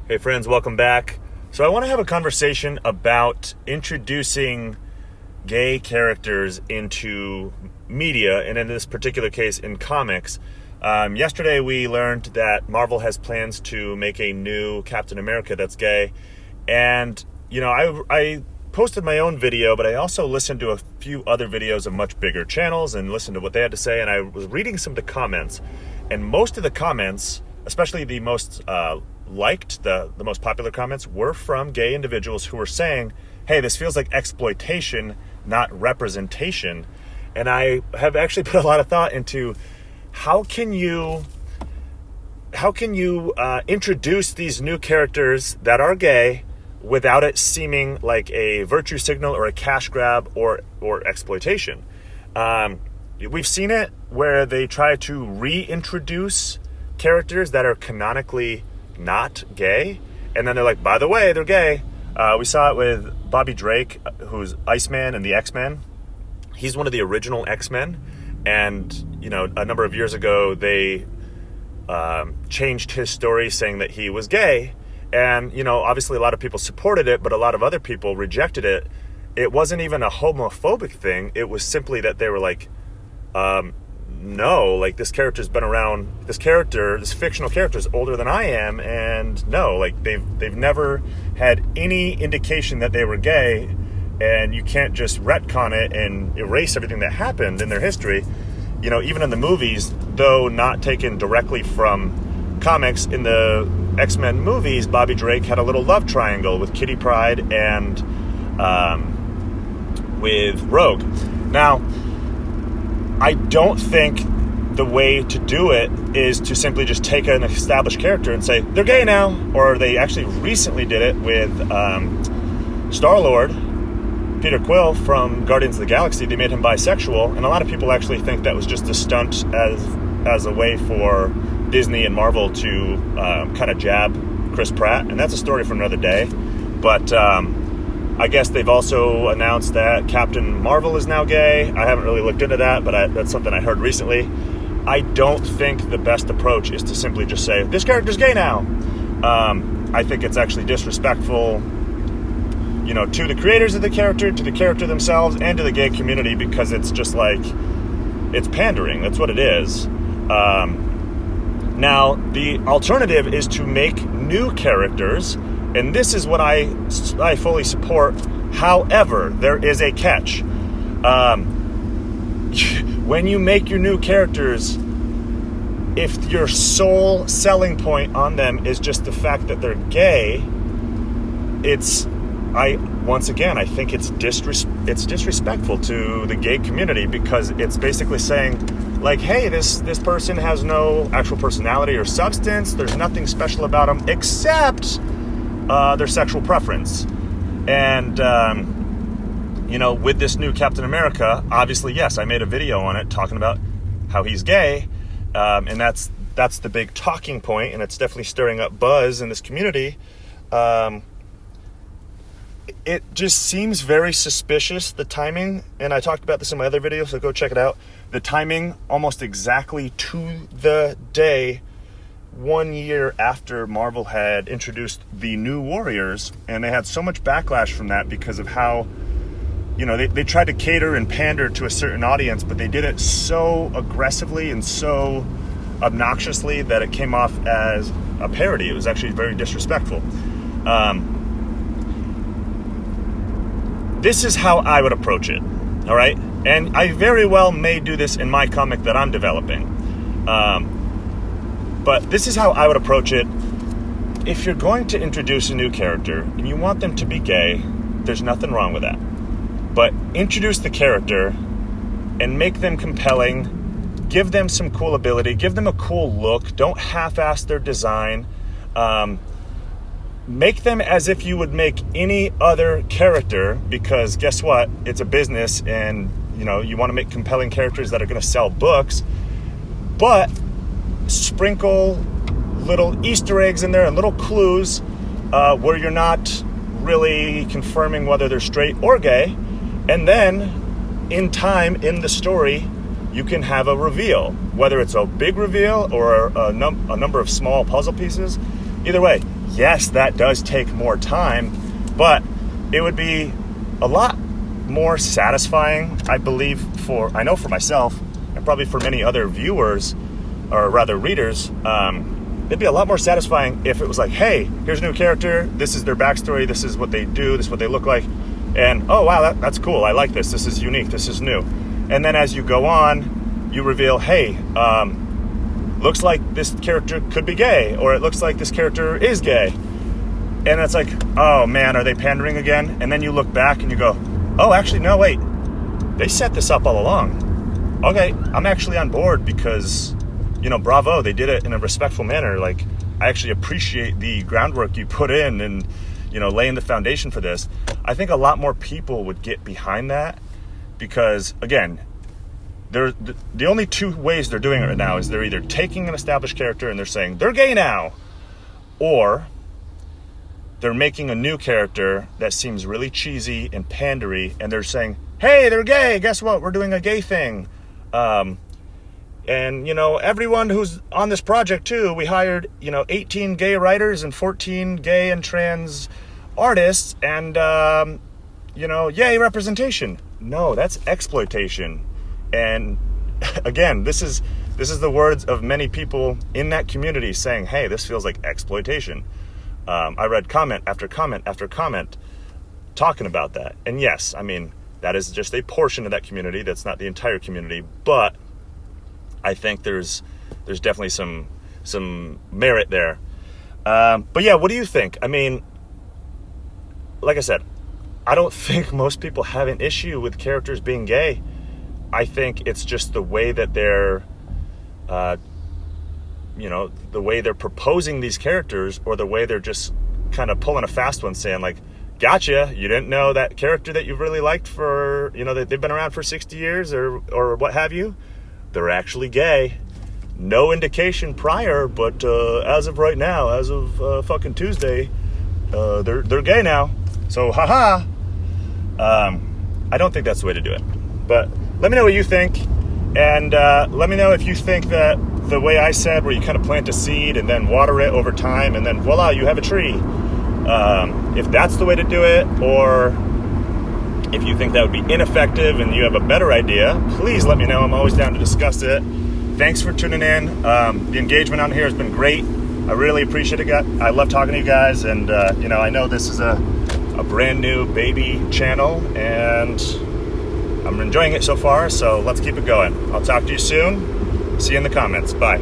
Hey friends, welcome back. So I want to have a conversation about introducing gay characters into media, and in this particular case, in comics. Yesterday we learned that Marvel has plans to make a new Captain America that's gay. And, you know, I posted my own video, but I also listened to a few other videos of much bigger channels and listened to what they had to say. And I was reading some of the comments, and most of the comments, especially the most liked, the most popular comments, were from gay individuals who were saying, hey, this feels like exploitation, not representation. And I have actually put a lot of thought into how can you introduce these new characters that are gay without it seeming like a virtue signal or a cash grab or exploitation. We've seen it where they try to reintroduce characters that are canonically not gay, and then they're like, by the way, they're gay. We saw it with Bobby Drake, who's Iceman in the X-Men. He's one of the original X-Men, and you know, a number of years ago they changed his story saying that he was gay, and you know, obviously a lot of people supported it, but a lot of other people rejected it. It wasn't even a homophobic thing. It was simply that they were like, no, like this character's been around, this fictional character is older than I am, and no, like they've never had any indication that they were gay, and you can't just retcon it and erase everything that happened in their history. You know, even in the movies, though not taken directly from comics, in the X-Men movies, Bobby Drake had a little love triangle with Kitty Pryde and with Rogue. Now, I don't think the way to do it is to simply just take an established character and say, they're gay now. Or they actually recently did it with Star-Lord, Peter Quill from Guardians of the Galaxy. They made him bisexual, and a lot of people actually think that was just a stunt as a way for Disney and Marvel to kind of jab Chris Pratt, and that's a story for another day. But I guess they've also announced that Captain Marvel is now gay. I haven't really looked into that, but that's something I heard recently. I don't think the best approach is to simply just say, this character's gay now. I think it's actually disrespectful, you know, to the creators of the character, to the character themselves, and to the gay community, because it's just like, it's pandering. That's what it is. Now, the alternative is to make new characters, and this is what I fully support. However, there is a catch. When you make your new characters, if your sole selling point on them is just the fact that they're gay, I think it's disrespectful to the gay community, because it's basically saying, like, hey, this person has no actual personality or substance. There's nothing special about them except their sexual preference. And you know, with this new Captain America, obviously, yes, I made a video on it talking about how he's gay, and that's the big talking point, and it's definitely stirring up buzz in this community. It just seems very suspicious, the timing, and I talked about this in my other video, so go check it out. The timing, almost exactly to the day, 1 year after Marvel had introduced the New Warriors, and they had so much backlash from that because of how, you know, they tried to cater and pander to a certain audience, but they did it so aggressively and so obnoxiously that it came off as a parody. It was actually very disrespectful. This is how I would approach it, all right? And I very well may do this in my comic that I'm developing. But this is how I would approach it. If you're going to introduce a new character and you want them to be gay, there's nothing wrong with that. But introduce the character and make them compelling, give them some cool ability, give them a cool look, don't half-ass their design. Make them as if you would make any other character, because guess what? It's a business, and you know, you want to make compelling characters that are going to sell books, but sprinkle little Easter eggs in there and little clues where you're not really confirming whether they're straight or gay. And then in time in the story, you can have a reveal, whether it's a big reveal or a number of small puzzle pieces. Either way, yes, that does take more time, but it would be a lot more satisfying, I believe, I know for myself, and probably for many other viewers, or rather readers, it'd be a lot more satisfying if it was like, hey, here's a new character, this is their backstory, this is what they do, this is what they look like, and oh wow, that's cool, I like this is unique, this is new. And then as you go on, you reveal, hey, looks like this character could be gay, or it looks like this character is gay. And it's like, oh man, are they pandering again? And then you look back and you go, oh, actually, no, wait, they set this up all along. Okay, I'm actually on board because, bravo, they did it in a respectful manner. Like, I actually appreciate the groundwork you put in and, laying the foundation for this. I think a lot more people would get behind that because, again, the only two ways they're doing it right now is they're either taking an established character and they're saying, they're gay now, or they're making a new character that seems really cheesy and pandery, and they're saying, hey, they're gay, guess what, we're doing a gay thing. And, everyone who's on this project, too, we hired, 18 gay writers and 14 gay and trans artists, and, yay, representation. No, that's exploitation. And, again, this is the words of many people in that community saying, hey, this feels like exploitation. I read comment after comment after comment talking about that. And yes, I mean, that is just a portion of that community. That's not the entire community, but I think there's definitely some merit there. But yeah, what do you think? I mean, like I said, I don't think most people have an issue with characters being gay. I think it's just the way that they're, the way they're proposing these characters, or the way they're just kind of pulling a fast one, saying like, gotcha, you didn't know that character that you really liked for, that they've been around for 60 years or what have you, they're actually gay. No indication prior, but as of right now, as of fucking Tuesday, they're gay now. So, haha. I don't think that's the way to do it. But let me know what you think, and let me know if you think that the way I said, where you kind of plant a seed and then water it over time, and then voila, you have a tree. If that's the way to do it, or if you think that would be ineffective and you have a better idea, please let me know. I'm always down to discuss it. Thanks for tuning in. The engagement on here has been great. I really appreciate it. I love talking to you guys, and I know this is a brand new baby channel, and I'm enjoying it so far, so let's keep it going. I'll talk to you soon. See you in the comments. Bye.